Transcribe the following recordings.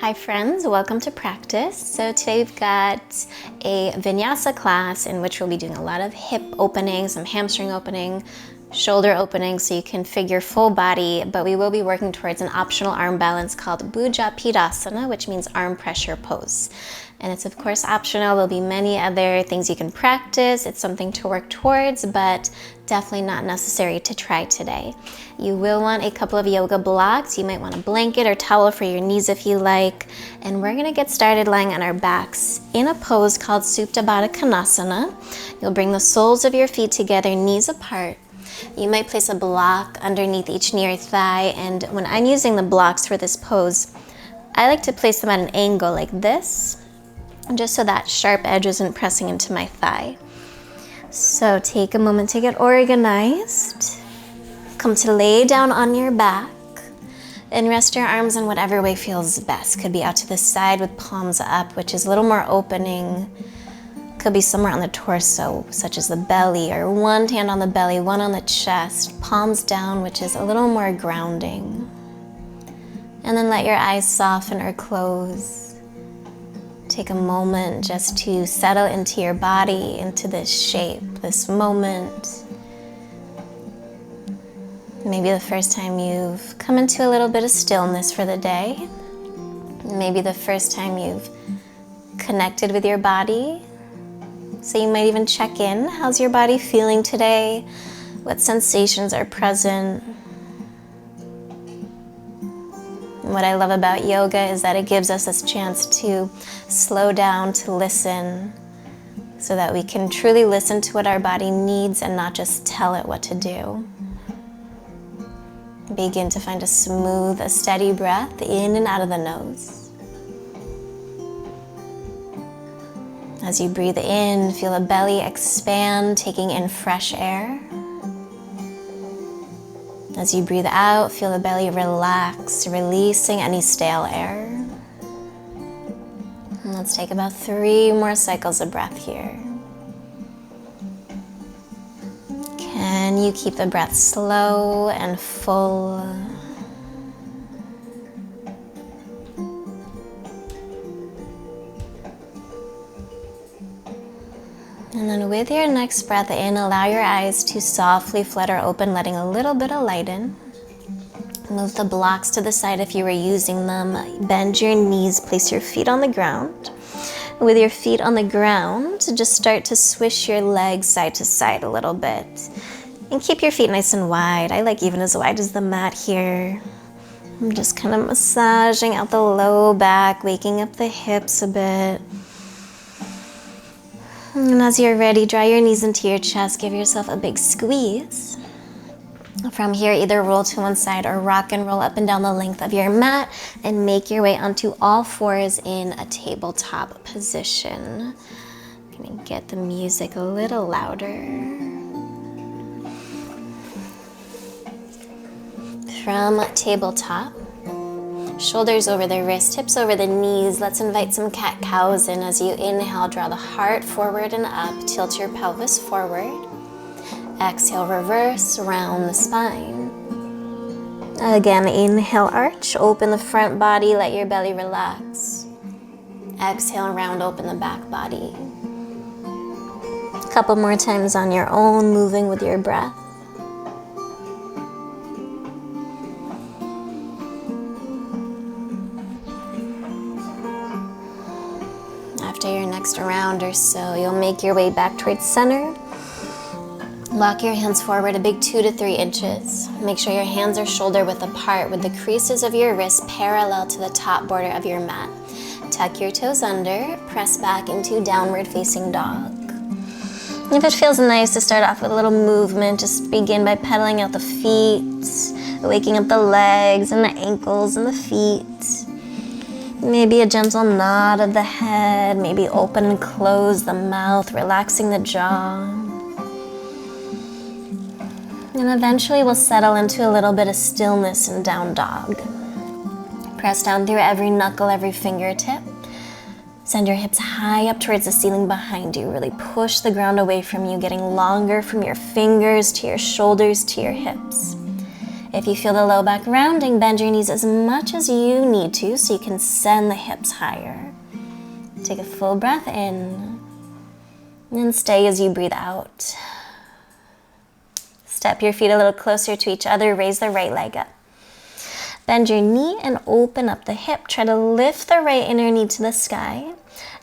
Hi friends, welcome to practice. So today we've got a Vinyasa class in which we'll be doing a lot of hip opening, some hamstring opening, shoulder opening so you can figure full body, but we will be working towards an optional arm balance called Bhujapidasana, which means arm pressure pose. And it's of course optional. There'll be many other things you can practice. It's something to work towards, but definitely not necessary to try today. You will want a couple of yoga blocks. You might want a blanket or towel for your knees if you like. And we're gonna get started lying on our backs in a pose called Supta Baddha Konasana. You'll bring the soles of your feet together, knees apart. You might place a block underneath each knee or thigh, and when I'm using the blocks for this pose, I like to place them at an angle like this, just so that sharp edge isn't pressing into my thigh. So take a moment to get organized. Come to lay down on your back and rest your arms in whatever way feels best. Could be out to the side with palms up, which is a little more opening. Could be somewhere on the torso, such as the belly, or one hand on the belly, one on the chest, palms down, which is a little more grounding. And then let your eyes soften or close. Take a moment just to settle into your body, into this shape, this moment. Maybe the first time you've come into a little bit of stillness for the day. Maybe the first time you've connected with your body. So you might even check in. How's your body feeling today? What sensations are present? And what I love about yoga is that it gives us this chance to slow down, to listen, so that we can truly listen to what our body needs and not just tell it what to do. Begin to find a smooth, a steady breath in and out of the nose. As you breathe in, feel the belly expand, taking in fresh air. As you breathe out, feel the belly relax, releasing any stale air. And let's take about 3 more cycles of breath here. Can you keep the breath slow and full? And then with your next breath in, allow your eyes to softly flutter open, letting a little bit of light in. Move the blocks to the side if you were using them. Bend your knees, place your feet on the ground. With your feet on the ground, just start to swish your legs side to side a little bit. And keep your feet nice and wide. I like even as wide as the mat here. I'm just kind of massaging out the low back, waking up the hips a bit. And as you're ready, draw your knees into your chest, give yourself a big squeeze. From here, either roll to one side or rock and roll up and down the length of your mat and make your way onto all fours in a tabletop position. I'm gonna get the music a little louder. From tabletop, shoulders over the wrist, hips over the knees. Let's invite some cat-cows in. As you inhale, draw the heart forward and up. Tilt your pelvis forward. Exhale, reverse, round the spine. Again, inhale, arch. Open the front body, let your belly relax. Exhale, round, open the back body. A couple more times on your own, moving with your breath. After your next round or so, you'll make your way back towards center. Lock your hands forward a big 2 to 3 inches. Make sure your hands are shoulder width apart with the creases of your wrists parallel to the top border of your mat. Tuck your toes under, press back into downward facing dog. If it feels nice to start off with a little movement, just begin by pedaling out the feet, waking up the legs and the ankles and the feet. Maybe a gentle nod of the head, maybe open and close the mouth, relaxing the jaw. And eventually we'll settle into a little bit of stillness in down dog. Press down through every knuckle, every fingertip. Send your hips high up towards the ceiling behind you. Really push the ground away from you, getting longer from your fingers to your shoulders to your hips. If you feel the low back rounding, bend your knees as much as you need to so you can send the hips higher. Take a full breath in and stay as you breathe out. Step your feet a little closer to each other, raise the right leg up. Bend your knee and open up the hip. Try to lift the right inner knee to the sky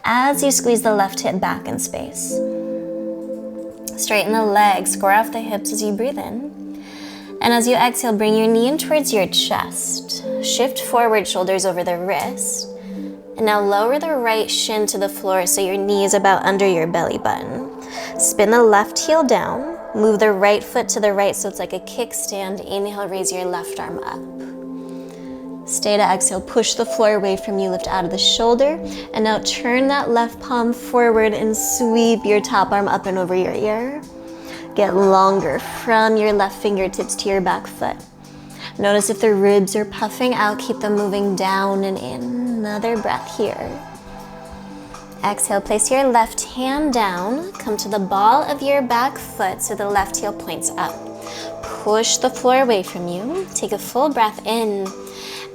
as you squeeze the left hip back in space. Straighten the legs, square off the hips as you breathe in. And as you exhale, bring your knee in towards your chest. Shift forward, shoulders over the wrist. And now lower the right shin to the floor so your knee is about under your belly button. Spin the left heel down. Move the right foot to the right so it's like a kickstand. Inhale, raise your left arm up. Stay to exhale, push the floor away from you, lift out of the shoulder. And now turn that left palm forward and sweep your top arm up and over your ear. Get longer from your left fingertips to your back foot. Notice if the ribs are puffing out, keep them moving down and in. Another breath here. Exhale, place your left hand down. Come to the ball of your back foot so the left heel points up. Push the floor away from you. Take a full breath in.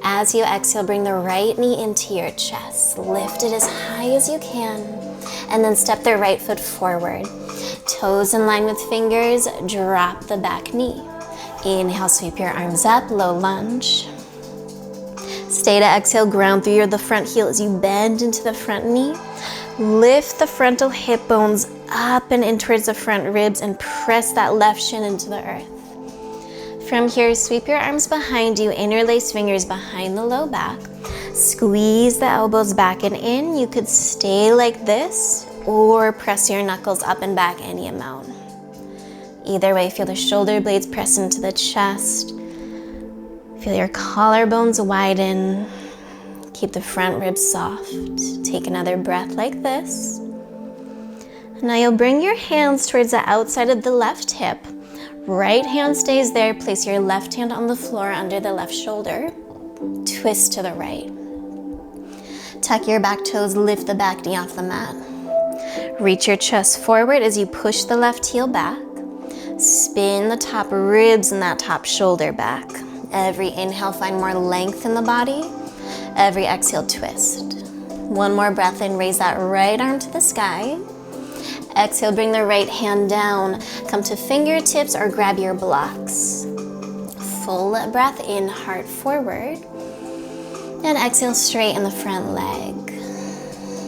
As you exhale, bring the right knee into your chest. Lift it as high as you can. And then step the right foot forward. Toes in line with fingers. Drop the back knee. Inhale, sweep your arms up, low lunge. Stay to exhale, ground through the front heel as you bend into the front knee. Lift the frontal hip bones up and in towards the front ribs and press that left shin into the earth. From here, sweep your arms behind you, interlace fingers behind the low back. Squeeze the elbows back and in. You could stay like this or press your knuckles up and back any amount. Either way, feel the shoulder blades press into the chest. Feel your collarbones widen. Keep the front ribs soft. Take another breath like this. Now you'll bring your hands towards the outside of the left hip. Right hand stays there. Place your left hand on the floor under the left shoulder. Twist to the right. Tuck your back toes, lift the back knee off the mat. Reach your chest forward as you push the left heel back. Spin the top ribs and that top shoulder back. Every inhale, find more length in the body. Every exhale, twist. One more breath in, raise that right arm to the sky. Exhale, bring the right hand down. Come to fingertips or grab your blocks. Full breath in, heart forward. And exhale, straighten the front leg.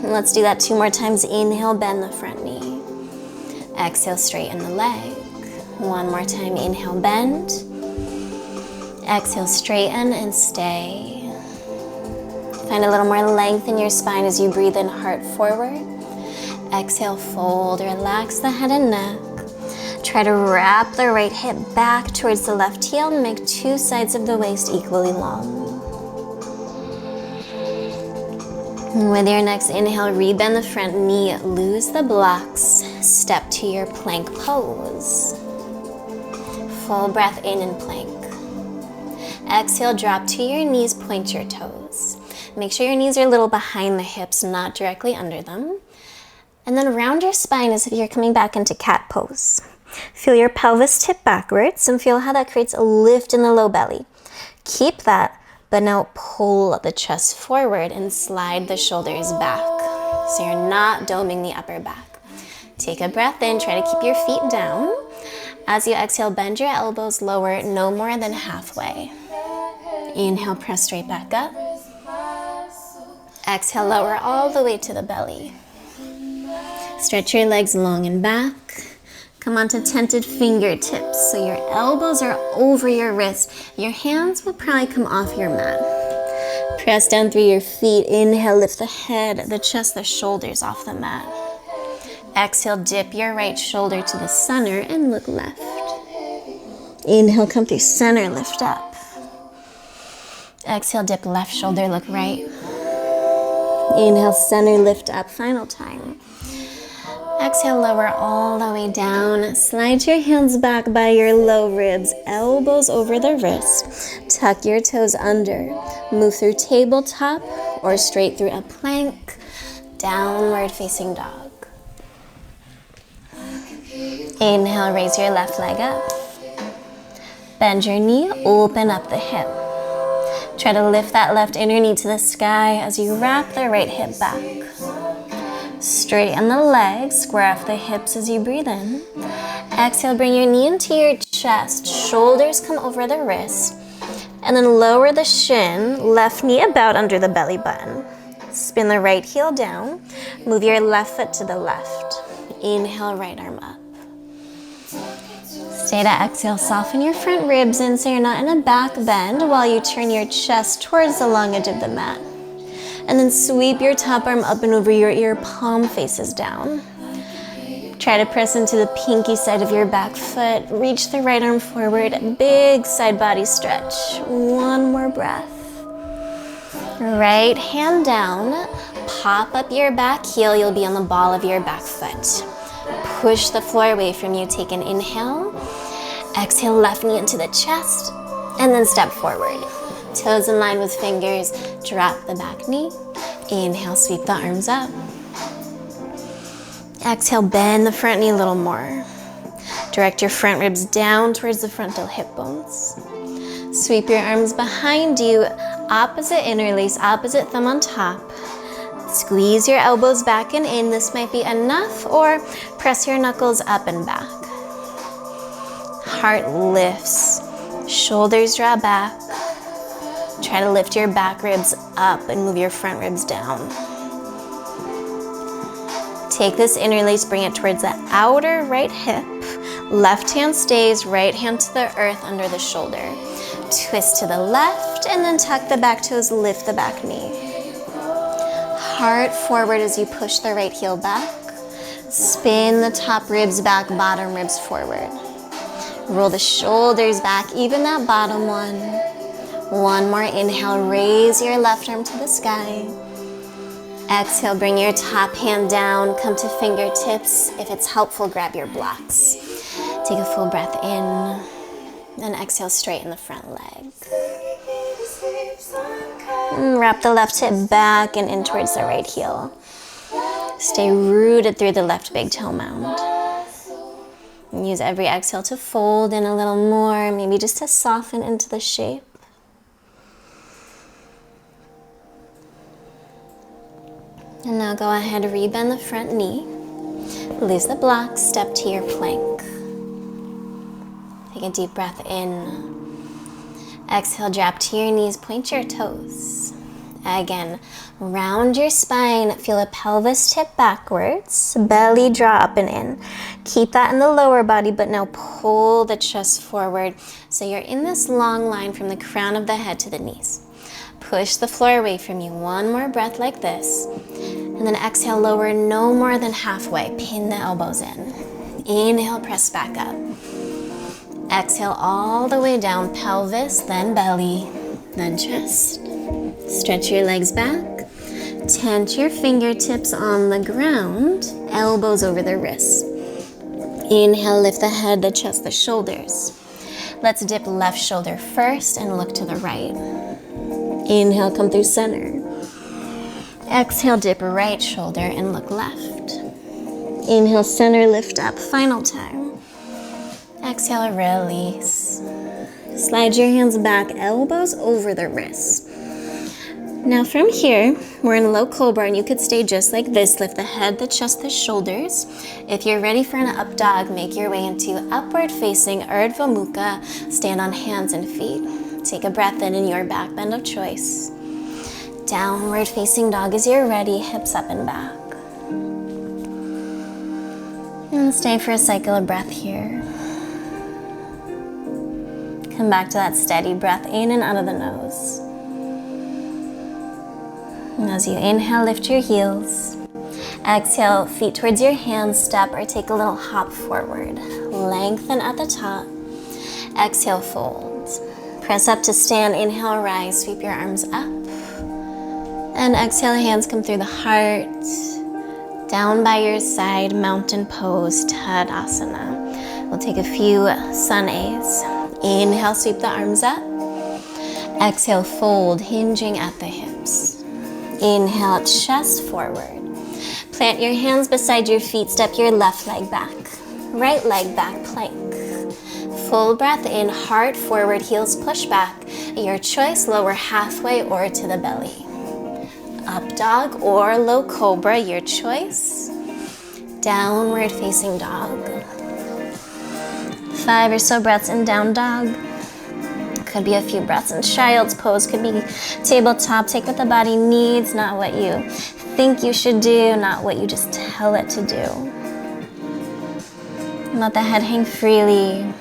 And let's do that 2 more times. Inhale, bend the front knee. Exhale, straighten the leg. 1 more time, inhale, bend. Exhale, straighten and stay. Find a little more length in your spine as you breathe in, heart forward. Exhale, fold, relax the head and neck. Try to wrap the right hip back towards the left heel and make 2 sides of the waist equally long. With your next inhale, rebend the front knee, lose the blocks, step to your plank pose. Full breath in and plank. Exhale, drop to your knees, point your toes. Make sure your knees are a little behind the hips, not directly under them. And then round your spine as if you're coming back into cat pose. Feel your pelvis tip backwards and feel how that creates a lift in the low belly. Keep that, but now pull the chest forward and slide the shoulders back. So you're not doming the upper back. Take a breath in, try to keep your feet down. As you exhale, bend your elbows lower, no more than halfway. Inhale, press straight back up. Exhale, lower all the way to the belly. Stretch your legs long and back. Come onto tented fingertips so your elbows are over your wrist. Your hands will probably come off your mat. Press down through your feet. Inhale, lift the head, the chest, the shoulders off the mat. Exhale, dip your right shoulder to the center and look left. Inhale, come through center, lift up. Exhale, dip left shoulder, look right. Inhale, center, lift up, final time. Exhale, lower all the way down. Slide your hands back by your low ribs, elbows over the wrist. Tuck your toes under. Move through tabletop or straight through a plank. Downward facing dog. Inhale, raise your left leg up. Bend your knee, open up the hip. Try to lift that left inner knee to the sky as you wrap the right hip back. Straighten the legs, square off the hips as you breathe in. Exhale, bring your knee into your chest, shoulders come over the wrist, and then lower the shin, left knee about under the belly button. Spin the right heel down, move your left foot to the left. Inhale, right arm up. Stay to exhale, soften your front ribs in so you're not in a back bend while you turn your chest towards the long edge of the mat. And then sweep your top arm up and over your ear, palm faces down. Try to press into the pinky side of your back foot. Reach the right arm forward, big side body stretch. One more breath. Right hand down, pop up your back heel, you'll be on the ball of your back foot. Push the floor away from you, take an inhale. Exhale, left knee into the chest, and then step forward. Toes in line with fingers, drop the back knee. Inhale, sweep the arms up. Exhale, bend the front knee a little more. Direct your front ribs down towards the frontal hip bones. Sweep your arms behind you, opposite interlace, opposite thumb on top. Squeeze your elbows back and in. This might be enough, or press your knuckles up and back. Heart lifts, shoulders draw back. Try to lift your back ribs up and move your front ribs down. Take this interlace, bring it towards the outer right hip. Left hand stays, right hand to the earth under the shoulder. Twist to the left and then tuck the back toes, lift the back knee. Heart forward as you push the right heel back. Spin the top ribs back, bottom ribs forward. Roll the shoulders back, even that bottom one. One more inhale, raise your left arm to the sky. Exhale, bring your top hand down, come to fingertips. If it's helpful, grab your blocks. Take a full breath in, and exhale, straighten the front leg. Wrap the left hip back and in towards the right heel. Stay rooted through the left big toe mound. And use every exhale to fold in a little more, maybe just to soften into the shape. And now go ahead, rebend the front knee. Release the block, step to your plank. Take a deep breath in. Exhale, drop to your knees, point your toes. Again, round your spine, feel the pelvis tip backwards, belly draw up and in. Keep that in the lower body, but now pull the chest forward so you're in this long line from the crown of the head to the knees. Push the floor away from you. One more breath like this. And then exhale, lower no more than halfway. Pin the elbows in. Inhale, press back up. Exhale all the way down, pelvis, then belly, then chest. Stretch your legs back. Tent your fingertips on the ground, elbows over the wrists. Inhale, lift the head, the chest, the shoulders. Let's dip left shoulder first and look to the right. Inhale, come through center. Exhale, dip right shoulder and look left. Inhale, center, lift up, final time. Exhale, release. Slide your hands back, elbows over the wrists. Now from here, we're in low cobra and you could stay just like this. Lift the head, the chest, the shoulders. If you're ready for an up dog, make your way into upward facing Urdhva Mukha. Stand on hands and feet. Take a breath in your back bend of choice. Downward facing dog as you're ready, hips up and back. And stay for a cycle of breath here. Come back to that steady breath in and out of the nose. And as you inhale, lift your heels. Exhale, feet towards your hands, step or take a little hop forward. Lengthen at the top. Exhale, fold. Press up to stand, inhale, rise, sweep your arms up. And exhale, hands come through the heart. Down by your side, mountain pose, Tadasana. We'll take a few sun A's. Inhale, sweep the arms up. Exhale, fold, hinging at the hips. Inhale, chest forward. Plant your hands beside your feet, step your left leg back. Right leg back, plank. Full breath in, heart forward, heels push back. Your choice, lower halfway or to the belly. Up dog or low cobra, your choice. Downward facing dog. 5 or so breaths in down dog. Could be a few breaths in child's pose, could be tabletop. Take what the body needs, not what you think you should do, not what you just tell it to do. Let the head hang freely.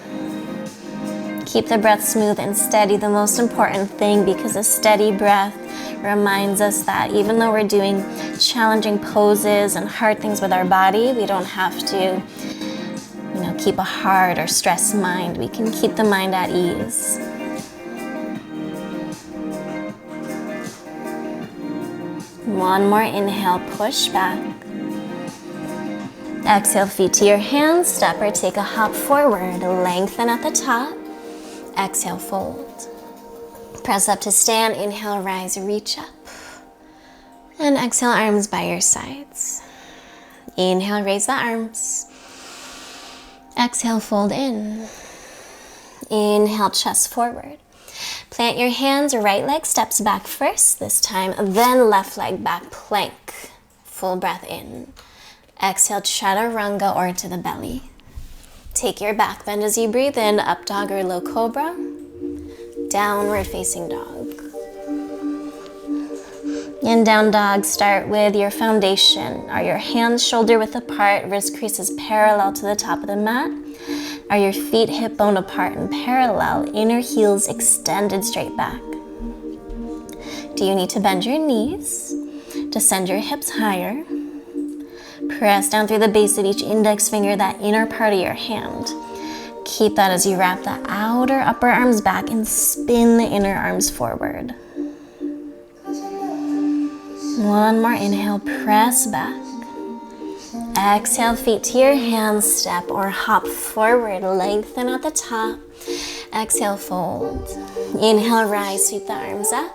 Keep the breath smooth and steady, the most important thing, because a steady breath reminds us that even though we're doing challenging poses and hard things with our body, we don't have to, keep a hard or stressed mind. We can keep the mind at ease. One more inhale, push back. Exhale, feet to your hands, step or take a hop forward, lengthen at the top. Exhale, fold. Press up to stand, inhale, rise, reach up. And exhale, arms by your sides. Inhale, raise the arms. Exhale, fold in. Inhale, chest forward. Plant your hands, right leg steps back first this time, then left leg back, plank. Full breath in. Exhale, chaturanga or to the belly. Take your back bend as you breathe in, up dog or low cobra. Downward facing dog. In down dog, start with your foundation. Are your hands shoulder width apart, wrist creases parallel to the top of the mat? Are your feet hip bone apart and parallel, inner heels extended straight back? Do you need to bend your knees to send your hips higher? Press down through the base of each index finger, that inner part of your hand. Keep that as you wrap the outer upper arms back and spin the inner arms forward. One more inhale, press back. Exhale, feet to your hands, step or hop forward, lengthen at the top. Exhale, fold. Inhale, rise, sweep the arms up.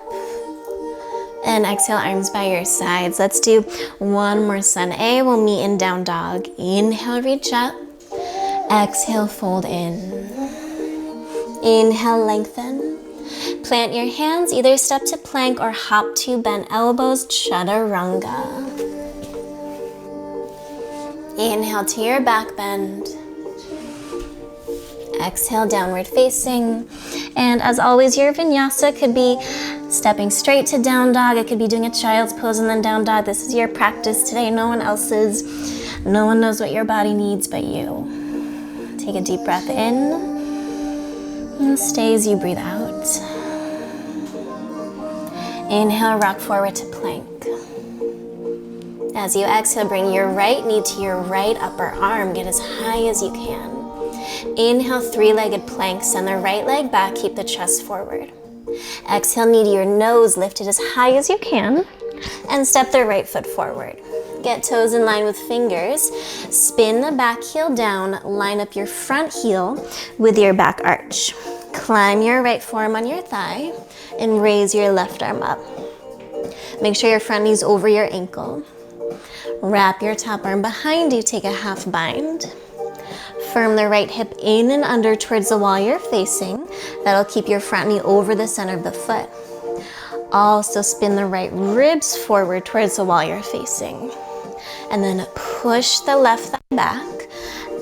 And exhale, arms by your sides. Let's do one more sun A. We'll meet in down dog. Inhale, reach up. Exhale, fold in. Inhale, lengthen. Plant your hands, either step to plank or hop to bent elbows, chaturanga. Inhale to your back bend. Exhale, downward facing. And as always, your vinyasa could be stepping straight to down dog. It could be doing a child's pose and then down dog. This is your practice today, no one else's. No one knows what your body needs but you. Take a deep breath in and stay as you breathe out. Inhale, rock forward to plank. As you exhale, bring your right knee to your right upper arm. Get as high as you can. Inhale, three-legged plank. Send the right leg back. Keep the chest forward. Exhale, knee to your nose. Lift it as high as you can. And step the right foot forward. Get toes in line with fingers. Spin the back heel down. Line up your front heel with your back arch. Climb your right forearm on your thigh and raise your left arm up. Make sure your front knee's over your ankle. Wrap your top arm behind you. Take a half bind. Firm the right hip in and under towards the wall you're facing. That'll keep your front knee over the center of the foot. Also spin the right ribs forward towards the wall you're facing. And then push the left thigh back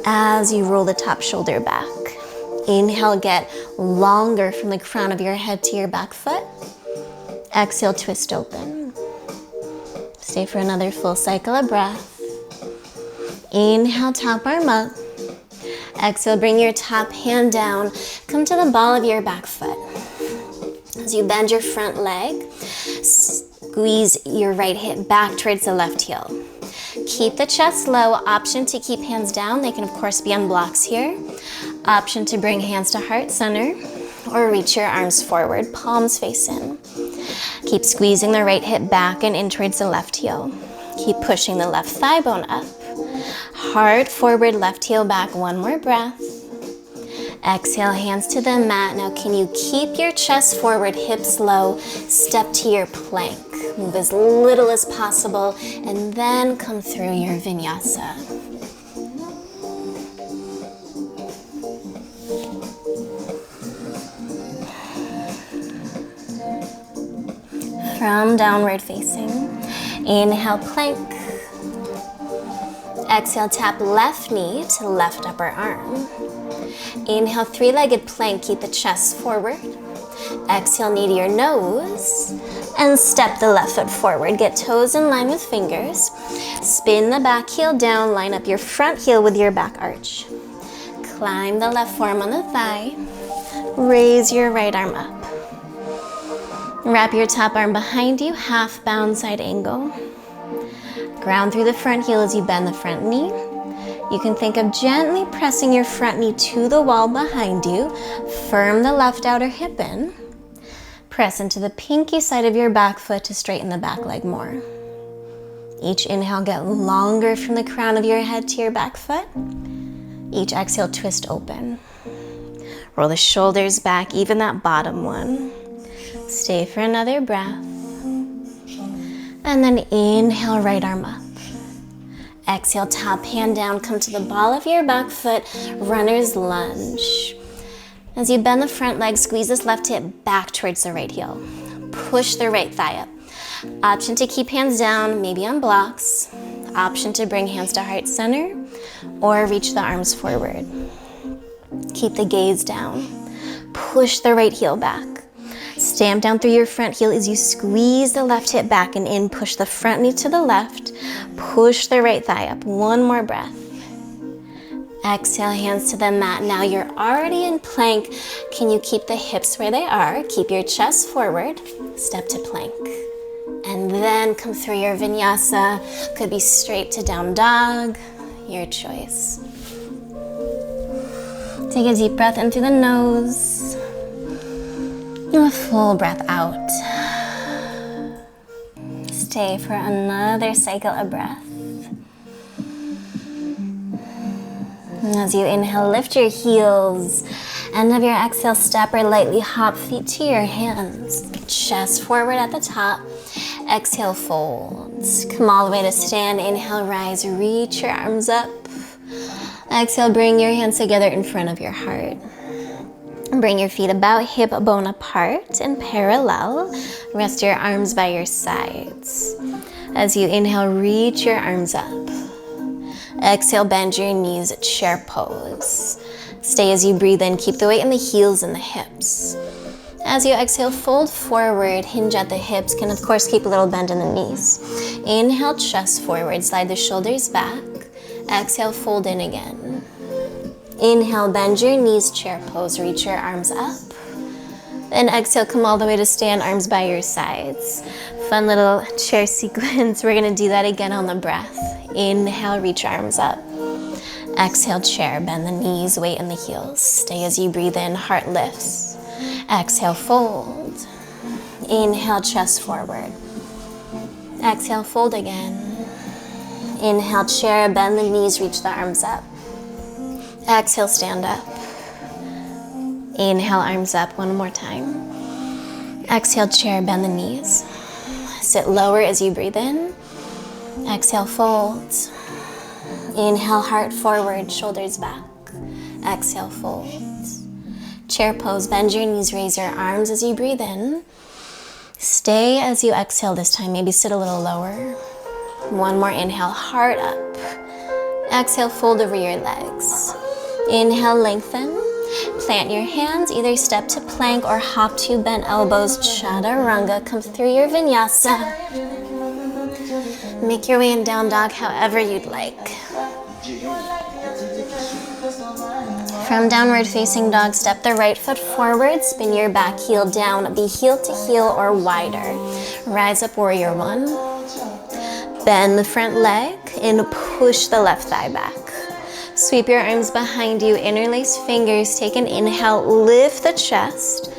as you roll the top shoulder back. Inhale, get longer from the crown of your head to your back foot. Exhale, twist open. Stay for another full cycle of breath. Inhale, top arm up. Exhale, bring your top hand down. Come to the ball of your back foot. As you bend your front leg, squeeze your right hip back towards the left heel. Keep the chest low. Option to keep hands down. They can of course be on blocks here. Option to bring hands to heart center or reach your arms forward, palms face in. Keep squeezing the right hip back and in towards the left heel. Keep pushing the left thigh bone up. Heart forward, left heel back. One more breath. Exhale, hands to the mat. Now can you keep your chest forward, hips low, step to your plank. Move as little as possible and then come through your vinyasa. From downward facing, inhale, plank. Exhale, tap left knee to left upper arm. Inhale, three-legged plank, keep the chest forward. Exhale, knee to your nose, and step the left foot forward. Get toes in line with fingers. Spin the back heel down, line up your front heel with your back arch. Climb the left forearm on the thigh. Raise your right arm up. Wrap your top arm behind you, half bound side angle. Ground through the front heel as you bend the front knee. You can think of gently pressing your front knee to the wall behind you. Firm the left outer hip in. Press into the pinky side of your back foot to straighten the back leg more. Each inhale, get longer from the crown of your head to your back foot. Each exhale, twist open. Roll the shoulders back, even that bottom one. Stay for another breath. And then inhale, right arm up. Exhale, top hand down, come to the ball of your back foot, runner's lunge. As you bend the front leg, squeeze this left hip back towards the right heel. Push the right thigh up. Option to keep hands down, maybe on blocks. Option to bring hands to heart center or reach the arms forward. Keep the gaze down. Push the right heel back. Stamp down through your front heel as you squeeze the left hip back and in. Push the front knee to the left. Push the right thigh up. One more breath. Exhale, hands to the mat. Now you're already in plank. Can you keep the hips where they are? Keep your chest forward. Step to plank. And then come through your vinyasa. Could be straight to down dog. Your choice. Take a deep breath in through the nose. And a full breath out. Stay for another cycle of breath. And as you inhale, lift your heels. End of your exhale, step or lightly hop feet to your hands. Chest forward at the top. Exhale, fold. Come all the way to stand. Inhale, rise, reach your arms up. Exhale, bring your hands together in front of your heart. Bring your feet about hip bone apart and parallel. Rest your arms by your sides. As you inhale, reach your arms up. Exhale, bend your knees, chair pose. Stay as you breathe in. Keep the weight in the heels and the hips. As you exhale, fold forward, hinge at the hips. Can of course keep a little bend in the knees. Inhale, chest forward, slide the shoulders back. Exhale, fold in again. Inhale, bend your knees, chair pose, reach your arms up. Then exhale, come all the way to stand, arms by your sides. Fun little chair sequence. We're gonna do that again on the breath. Inhale, reach arms up. Exhale, chair, bend the knees, weight in the heels. Stay as you breathe in, heart lifts. Exhale, fold. Inhale, chest forward. Exhale, fold again. Inhale, chair, bend the knees, reach the arms up. Exhale, stand up. Inhale, arms up one more time. Exhale, chair, bend the knees. Sit lower as you breathe in. Exhale, fold. Inhale, heart forward, shoulders back. Exhale, fold. Chair pose, bend your knees, raise your arms as you breathe in. Stay as you exhale this time, maybe sit a little lower. One more inhale, heart up. Exhale, fold over your legs. Inhale, lengthen. Plant your hands, either step to plank or hop to bent elbows, chaturanga. Come through your vinyasa. Make your way in down dog however you'd like. From downward facing dog, step the right foot forward, spin your back heel down, be heel to heel or wider. Rise up, warrior one. Bend the front leg and push the left thigh back. Sweep your arms behind you, interlace fingers, take an inhale, lift the chest.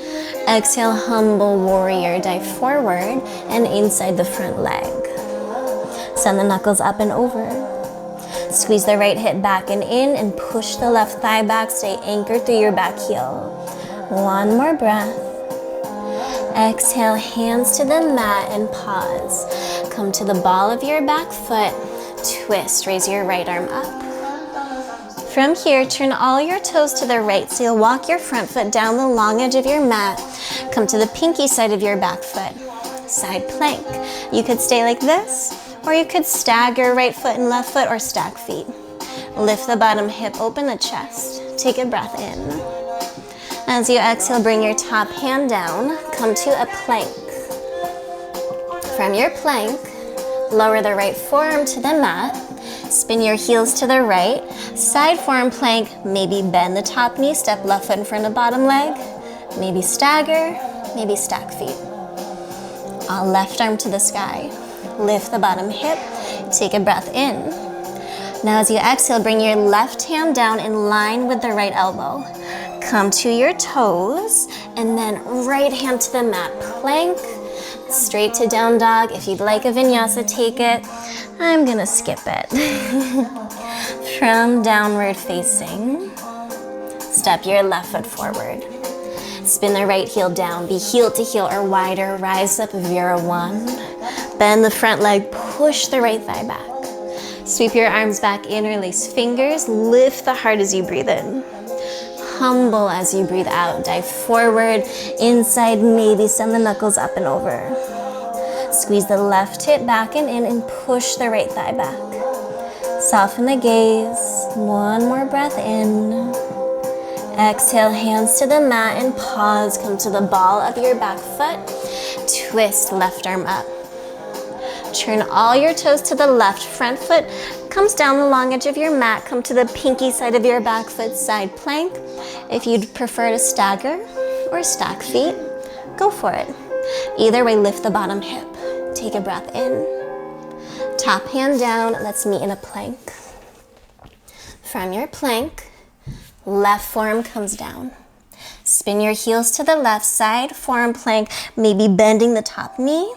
Exhale, humble warrior, dive forward and inside the front leg. Send the knuckles up and over. Squeeze the right hip back and in and push the left thigh back. Stay anchored through your back heel. One more breath. Exhale, hands to the mat and pause. Come to the ball of your back foot. Twist, raise your right arm up. From here, turn all your toes to the right. So you'll walk your front foot down the long edge of your mat. Come to the pinky side of your back foot. side plank. You could stay like this, or you could stagger right foot and left foot or stack feet. Lift the bottom hip, open the chest. Take a breath in. As you exhale, bring your top hand down. Come to a plank. From your plank, lower the right forearm to the mat. Spin your heels to the right. Side forearm plank, maybe bend the top knee, step left foot in front of bottom leg. Maybe stagger, maybe stack feet. All left arm to the sky. Lift the bottom hip. Take a breath in. Now as you exhale, bring your left hand down in line with the right elbow. Come to your toes, and then right hand to the mat. Plank, straight to down dog. If you'd like a vinyasa, take it. I'm gonna skip it. From downward facing, step your left foot forward. Spin the right heel down, be heel to heel or wider, rise up, Vira 1. Bend the front leg, push the right thigh back. Sweep your arms back, interlace fingers, lift the heart as you breathe in. Humble as you breathe out, dive forward, inside, maybe send the knuckles up and over. Squeeze the left hip back and in and push the right thigh back. Soften the gaze, one more breath in. Exhale, hands to the mat and pause. Come to the ball of your back foot. Twist left arm up. Turn all your toes to the left. Front foot comes down the long edge of your mat. Come to the pinky side of your back foot, side plank. If you'd prefer to stagger or stack feet, go for it. Either way, lift the bottom hip. Take a breath in. Top hand down. Let's meet in a plank. From your plank, left forearm comes down. Spin your heels to the left side, forearm plank, maybe bending the top knee,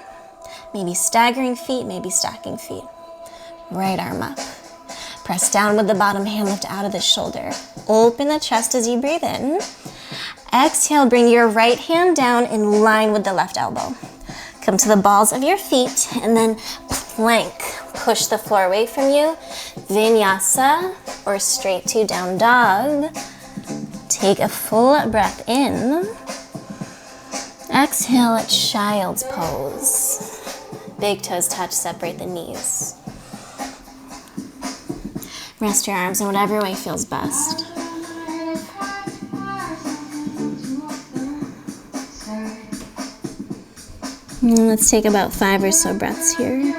maybe staggering feet, maybe stacking feet. Right arm up. Press down with the bottom hand, lift out of the shoulder. Open the chest as you breathe in. Exhale, bring your right hand down in line with the left elbow. Come to the balls of your feet and then plank. Push the floor away from you. Vinyasa or straight to down dog. Take a full breath in. Exhale at child's pose. Big toes touch, separate the knees. Rest your arms in whatever way feels best. Let's take about 5 or so breaths here.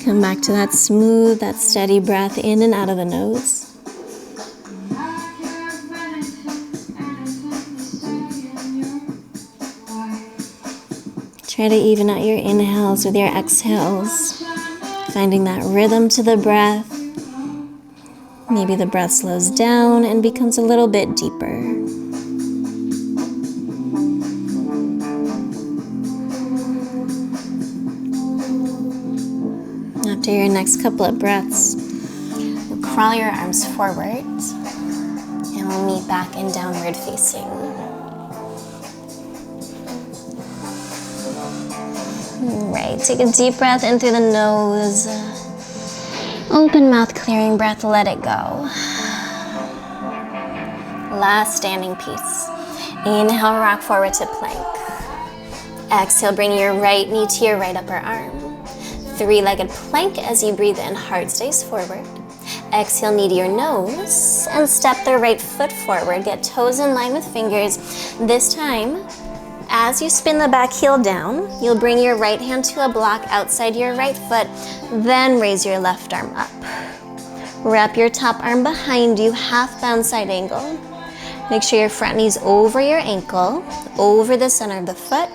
Come back to that smooth, that steady breath in and out of the nose. Try to even out your inhales with your exhales, finding that rhythm to the breath. Maybe the breath slows down and becomes a little bit deeper. After your next couple of breaths, you'll crawl your arms forward and we'll meet back in downward facing. All right, take a deep breath in through the nose. Open mouth, clearing breath, let it go. Last standing piece. Inhale, rock forward to plank. Exhale, bring your right knee to your right upper arm. Three-legged plank as you breathe in, heart stays forward. Exhale, knee to your nose, and step the right foot forward. Get toes in line with fingers. This time, as you spin the back heel down, you'll bring your right hand to a block outside your right foot, then raise your left arm up. Wrap your top arm behind you, half bound side angle. Make sure your front knee's over your ankle, over the center of the foot.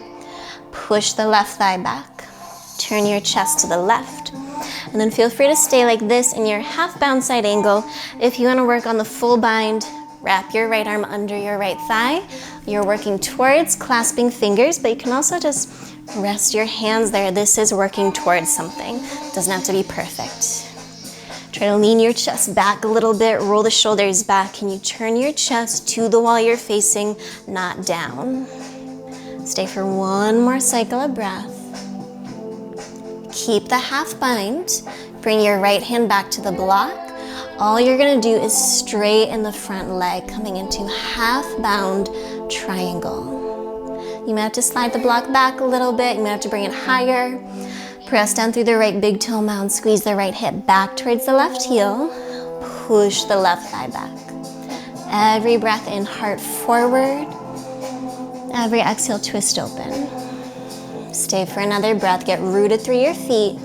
Push the left thigh back. Turn your chest to the left. And then feel free to stay like this in your half bound side angle. If you want to work on the full bind, wrap your right arm under your right thigh. You're working towards clasping fingers, but you can also just rest your hands there. This is working towards something. It doesn't have to be perfect. Try to lean your chest back a little bit, roll the shoulders back. Can you turn your chest to the wall you're facing, not down? Stay for one more cycle of breath. Keep the half bind. Bring your right hand back to the block. All you're gonna do is straighten the front leg, coming into half bound triangle. You might have to slide the block back a little bit. You might have to bring it higher. Press down through the right big toe mound. Squeeze the right hip back towards the left heel. Push the left thigh back. Every breath in, heart forward. Every exhale, twist open. Stay for another breath. Get rooted through your feet.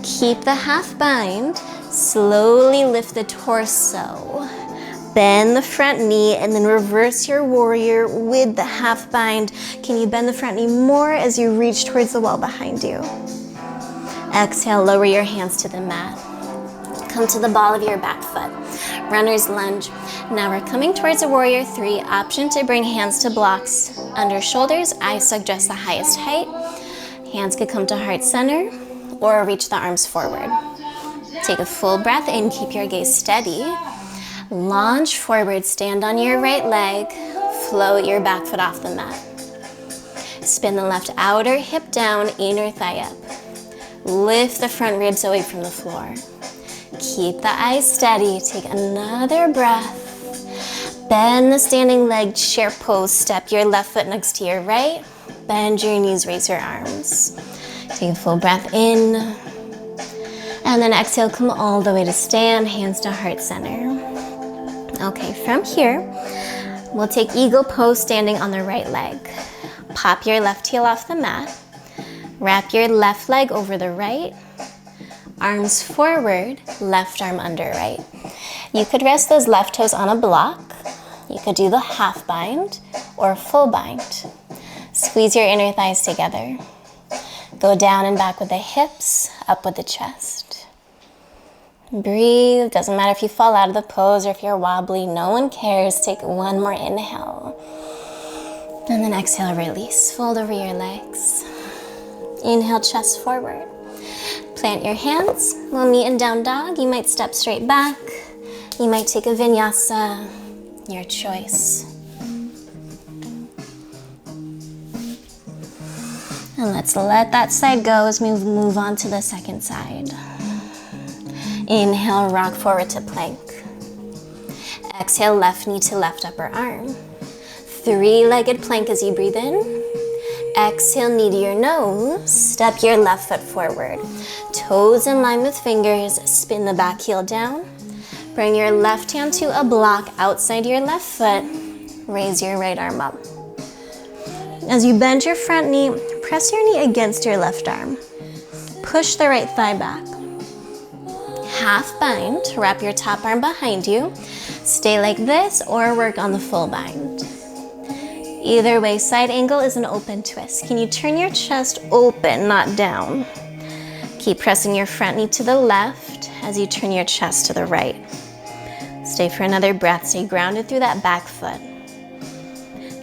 Keep the half bind. Slowly lift the torso. Bend the front knee and then reverse your warrior with the half bind. Can you bend the front knee more as you reach towards the wall behind you? Exhale, lower your hands to the mat. Come to the ball of your back foot. Runner's lunge. Now we're coming towards a warrior 3. Option to bring hands to blocks under shoulders. I suggest the highest height. Hands could come to heart center or reach the arms forward. Take a full breath in. Keep your gaze steady. Launch forward. Stand on your right leg. Float your back foot off the mat. Spin the left outer hip down, inner thigh up. Lift the front ribs away from the floor. Keep the eyes steady. Take another breath. Bend the standing leg, chair pose. Step your left foot next to your right. Bend your knees, raise your arms. Take a full breath in. And then exhale, come all the way to stand, hands to heart center. Okay, from here, we'll take eagle pose standing on the right leg. Pop your left heel off the mat. Wrap your left leg over the right. Arms forward, left arm under right. You could rest those left toes on a block. You could do the half bind or full bind. Squeeze your inner thighs together. Go down and back with the hips, up with the chest. Breathe. Doesn't matter if you fall out of the pose or if you're wobbly. No one cares. Take one more inhale. And then exhale, release. Fold over your legs. Inhale, chest forward. Plant your hands. We'll meet in down dog. You might step straight back. You might take a vinyasa. Your choice. And let's let that side go as we move on to the second side. Inhale, rock forward to plank. Exhale, left knee to left upper arm. 3-legged plank as you breathe in. Exhale, knee to your nose. Step your left foot forward. Toes in line with fingers. Spin the back heel down. Bring your left hand to a block outside your left foot. Raise your right arm up. As you bend your front knee, press your knee against your left arm. Push the right thigh back. Half bind. Wrap your top arm behind you. Stay like this or work on the full bind. Either way, side angle is an open twist. Can you turn your chest open, not down? Keep pressing your front knee to the left as you turn your chest to the right. Stay for another breath. Stay grounded through that back foot.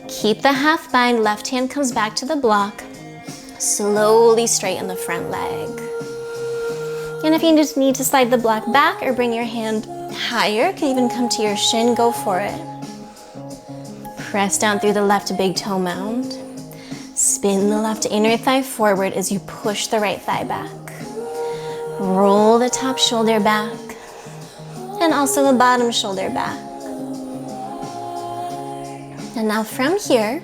Keep the half bind. Left hand comes back to the block. Slowly straighten the front leg. And if you just need to slide the block back or bring your hand higher, can even come to your shin, go for it. Press down through the left big toe mound. Spin the left inner thigh forward as you push the right thigh back. Roll the top shoulder back and also the bottom shoulder back. And now from here,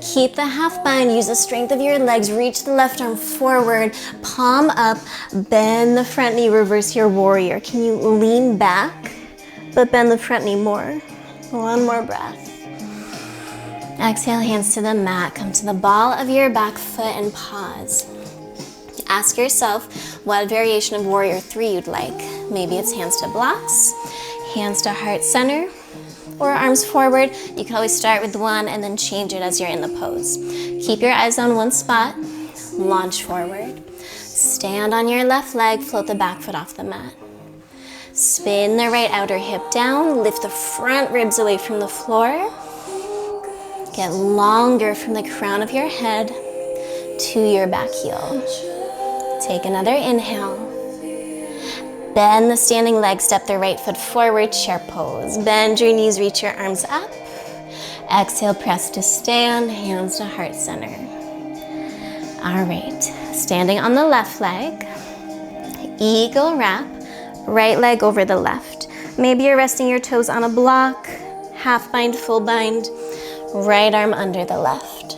keep the half bind. Use the strength of your legs. Reach the left arm forward, palm up, bend the front knee, reverse your warrior. Can you lean back, but bend the front knee more? One more breath. Exhale, hands to the mat. Come to the ball of your back foot and pause. Ask yourself what variation of warrior 3 you'd like. Maybe it's hands to blocks, hands to heart center, or arms forward. You can always start with one and then change it as you're in the pose. Keep your eyes on one spot. Launch forward. Stand on your left leg. Float the back foot off the mat. Spin the right outer hip down. Lift the front ribs away from the floor. Get longer from the crown of your head to your back heel. Take another inhale. Bend the standing leg, step the right foot forward, chair pose. Bend your knees, reach your arms up. Exhale, press to stand, hands to heart center. All right, standing on the left leg, eagle wrap, right leg over the left. Maybe you're resting your toes on a block, half bind, full bind, right arm under the left.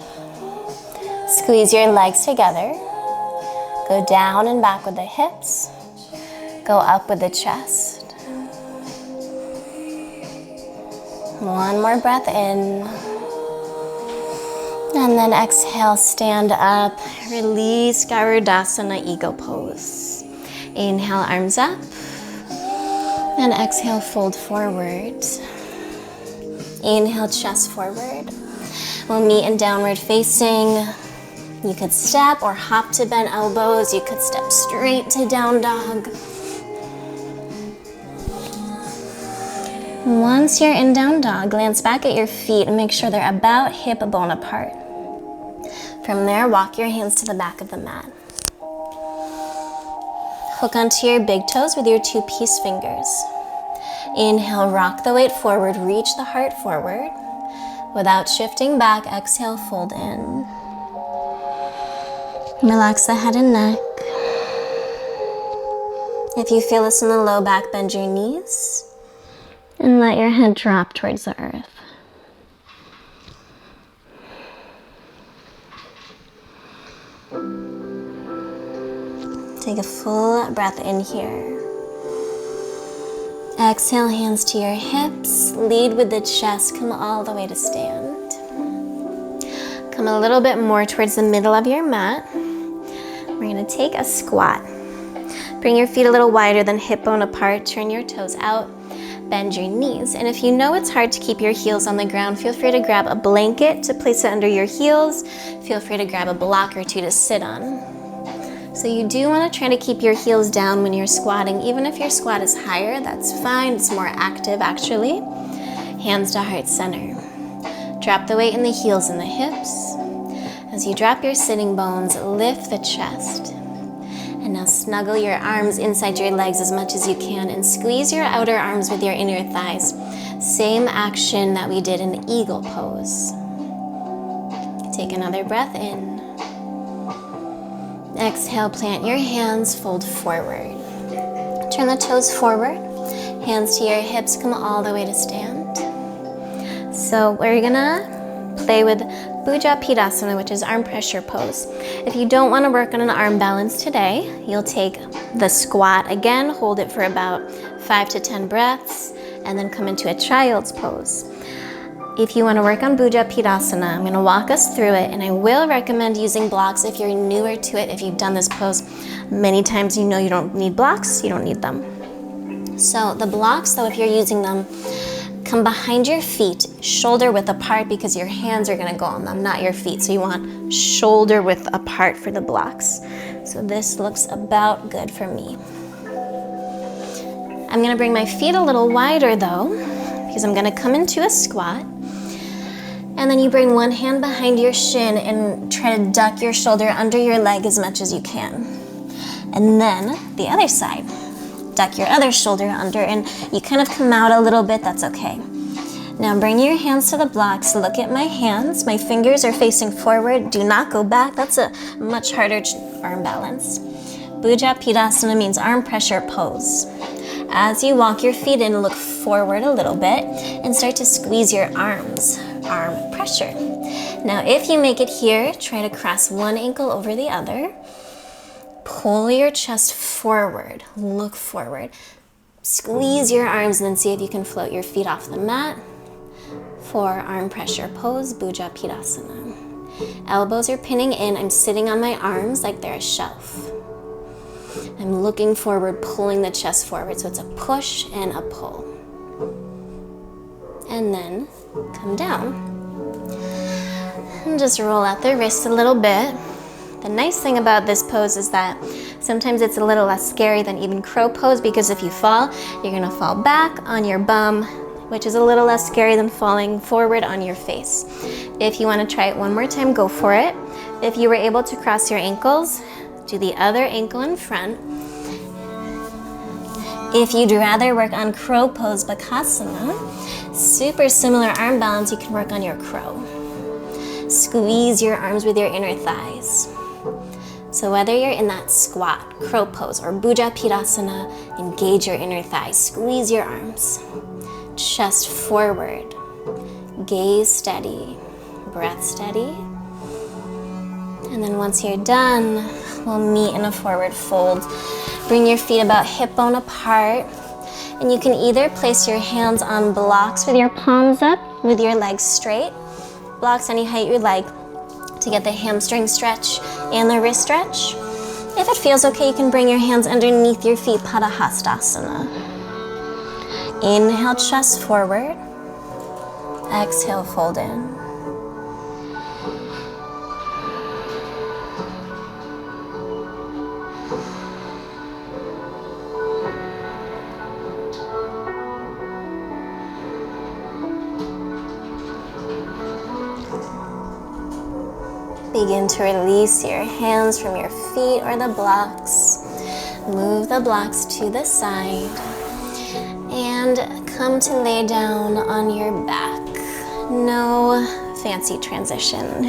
Squeeze your legs together. Go down and back with the hips. Go up with the chest. One more breath in. And then exhale, stand up. Release Garudasana, eagle pose. Inhale, arms up. And exhale, fold forward. Inhale, chest forward. We'll meet in downward facing. You could step or hop to bent elbows. You could step straight to down dog. Once you're in down dog, glance back at your feet and make sure they're about hip bone apart. From there, walk your hands to the back of the mat. Hook onto your big toes with your 2-piece fingers. Inhale, rock the weight forward, reach the heart forward. Without shifting back, exhale, fold in. Relax the head and neck. If you feel this in the low back, bend your knees and let your head drop towards the earth. Take a full breath in here. Exhale, hands to your hips. Lead with the chest. Come all the way to stand. Come a little bit more towards the middle of your mat. We're going to take a squat. Bring your feet a little wider than hip bone apart. Turn your toes out. Bend your knees. And if you know it's hard to keep your heels on the ground, feel free to grab a blanket to place it under your heels. Feel free to grab a block or two to sit on. So you do want to try to keep your heels down when you're squatting. Even if your squat is higher, that's fine. It's more active actually. Hands to heart center. Drop the weight in the heels and the hips. As you drop your sitting bones, lift the chest. And now snuggle your arms inside your legs as much as you can and squeeze your outer arms with your inner thighs. Same action that we did in the eagle pose. Take another breath in. Exhale, plant your hands, fold forward. Turn the toes forward, hands to your hips, come all the way to stand. So we're gonna play with Bhuja Pidasana, which is arm pressure pose. If you don't wanna work on an arm balance today, you'll take the squat again, hold it for about 5 to 10 breaths, and then come into a child's pose. If you want to work on Bhuja Pidasana, I'm going to walk us through it, and I will recommend using blocks if you're newer to it. If you've done this pose many times, you know you don't need blocks, you don't need them. So the blocks, though, if you're using them, come behind your feet, shoulder width apart, because your hands are going to go on them, not your feet. So you want shoulder width apart for the blocks. So this looks about good for me. I'm going to bring my feet a little wider, though, because I'm going to come into a squat. And then you bring one hand behind your shin and try to duck your shoulder under your leg as much as you can. And then the other side, duck your other shoulder under, and you kind of come out a little bit, that's okay. Now bring your hands to the blocks, look at my hands, my fingers are facing forward, do not go back, that's a much harder arm balance. Bhuja Pidasana means arm pressure pose. As you walk your feet in, look forward a little bit and start to squeeze your arms, arm pressure. Now if you make it here, try to cross one ankle over the other. Pull your chest forward, look forward. Squeeze your arms and then see if you can float your feet off the mat for arm pressure pose, Bhuja Pidasana. Elbows are pinning in, I'm sitting on my arms like they're a shelf. I'm looking forward, pulling the chest forward, so it's a push and a pull. And then come down. And just roll out the wrists a little bit. The nice thing about this pose is that sometimes it's a little less scary than even crow pose, because if you fall, you're gonna fall back on your bum, which is a little less scary than falling forward on your face. If you wanna try it one more time, go for it. If you were able to cross your ankles, do the other ankle in front. If you'd rather work on crow pose, Bakasana, super similar arm balance, you can work on your crow. Squeeze your arms with your inner thighs. So whether you're in that squat, crow pose, or Bhuja Pidasana, engage your inner thighs, squeeze your arms. Chest forward, gaze steady, breath steady. And then once you're done, we'll meet in a forward fold. Bring your feet about hip bone apart. And you can either place your hands on blocks with your palms up, with your legs straight. Blocks any height you like to get the hamstring stretch and the wrist stretch. If it feels okay, you can bring your hands underneath your feet, Padahastasana. Inhale, chest forward. Exhale, fold in. Begin to release your hands from your feet or the blocks. Move the blocks to the side. And come to lay down on your back. No fancy transition.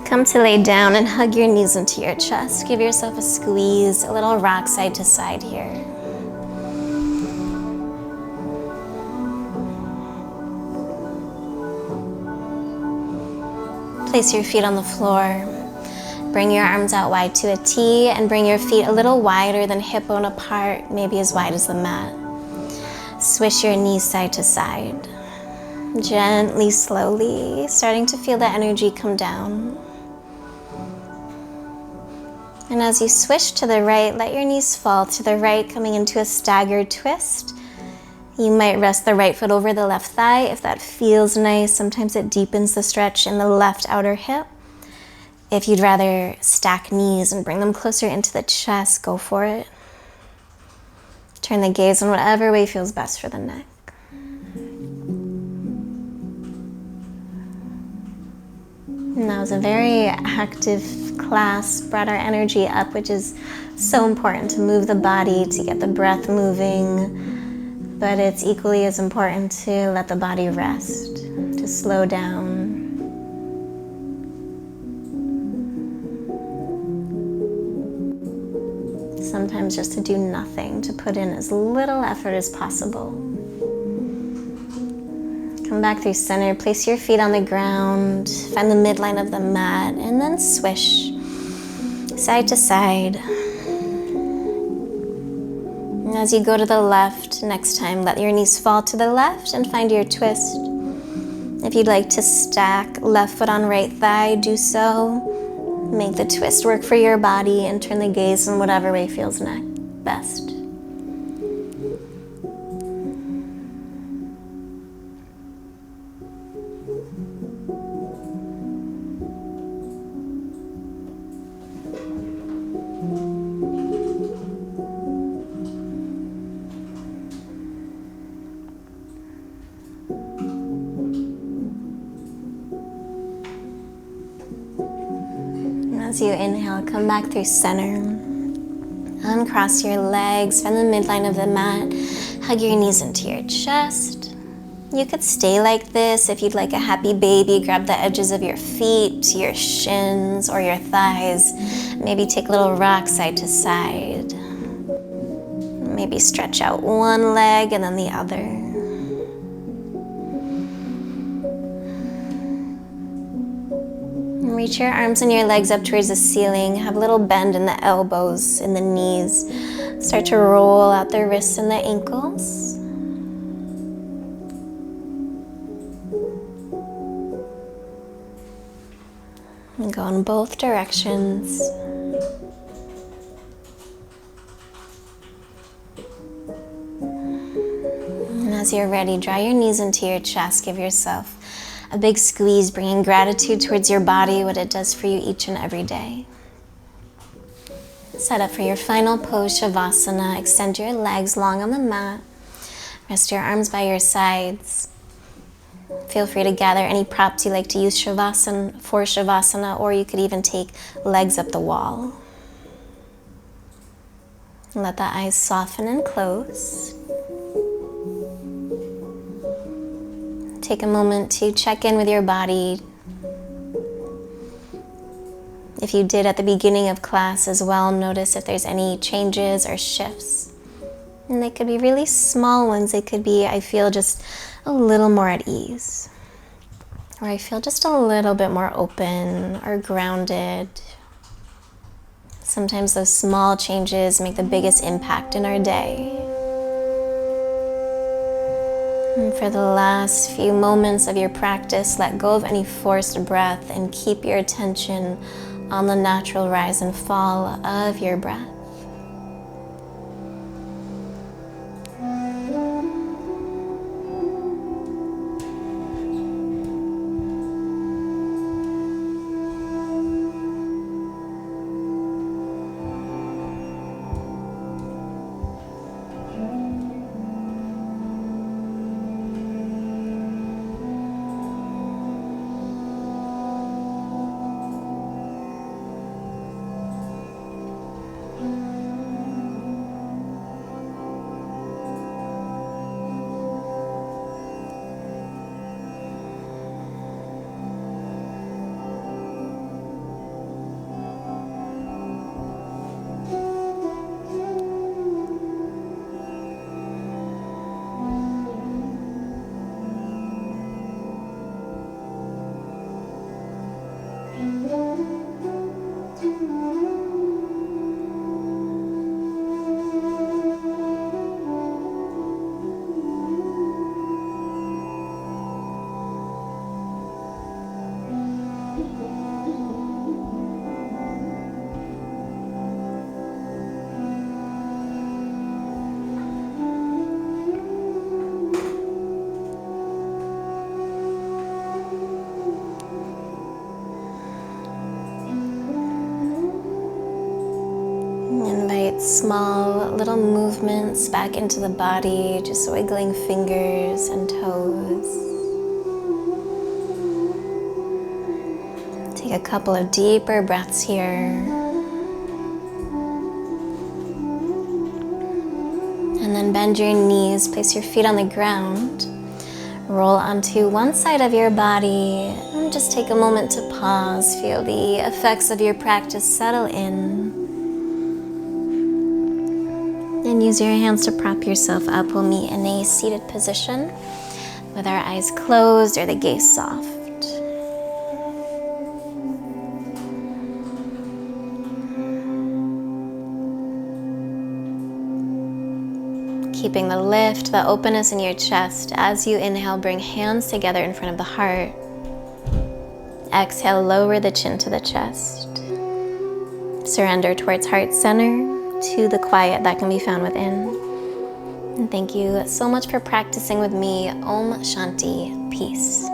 Come to lay down and hug your knees into your chest. Give yourself a squeeze, a little rock side to side here. Place your feet on the floor. Bring your arms out wide to a T and bring your feet a little wider than hip bone apart, maybe as wide as the mat. Swish your knees side to side. Gently, slowly, starting to feel the energy come down. And as you swish to the right, let your knees fall to the right, coming into a staggered twist. You might rest the right foot over the left thigh if that feels nice. Sometimes it deepens the stretch in the left outer hip. If you'd rather stack knees and bring them closer into the chest, go for it. Turn the gaze in whatever way feels best for the neck. And that was a very active class, brought our energy up, which is so important to move the body, to get the breath moving. But it's equally as important to let the body rest, to slow down. Sometimes just to do nothing, to put in as little effort as possible. Come back through center, place your feet on the ground, find the midline of the mat, and then swish side to side. And as you go to the left, next time, let your knees fall to the left and find your twist. If you'd like to stack left foot on right thigh, do so. Make the twist work for your body and turn the gaze in whatever way feels best. As you inhale, come back through center. Uncross your legs, find the midline of the mat. Hug your knees into your chest. You could stay like this if you'd like a happy baby. Grab the edges of your feet, your shins, or your thighs. Maybe take a little rock side to side. Maybe stretch out one leg and then the other. Reach your arms and your legs up towards the ceiling. Have a little bend in the elbows, in the knees. Start to roll out the wrists and the ankles. And go in both directions. And as you're ready, draw your knees into your chest. Give yourself a big squeeze, bringing gratitude towards your body, what it does for you each and every day. Set up for your final pose, Shavasana. Extend your legs long on the mat. Rest your arms by your sides. Feel free to gather any props you like to use for Shavasana, or you could even take legs up the wall. Let the eyes soften and close. Take a moment to check in with your body. If you did at the beginning of class as well, notice if there's any changes or shifts. And they could be really small ones. They could be, I feel, just a little more at ease. Or I feel just a little bit more open or grounded. Sometimes those small changes make the biggest impact in our day. And for the last few moments of your practice, let go of any forced breath and keep your attention on the natural rise and fall of your breath. Small little movements back into the body, just wiggling fingers and toes. Take a couple of deeper breaths here. And then bend your knees, place your feet on the ground, roll onto one side of your body, and just take a moment to pause, feel the effects of your practice settle in. And use your hands to prop yourself up. We'll meet in a seated position with our eyes closed or the gaze soft. Keeping the lift, the openness in your chest. As you inhale, bring hands together in front of the heart. Exhale, lower the chin to the chest. Surrender towards heart center, to the quiet that can be found within. And thank you so much for practicing with me. Om Shanti, peace.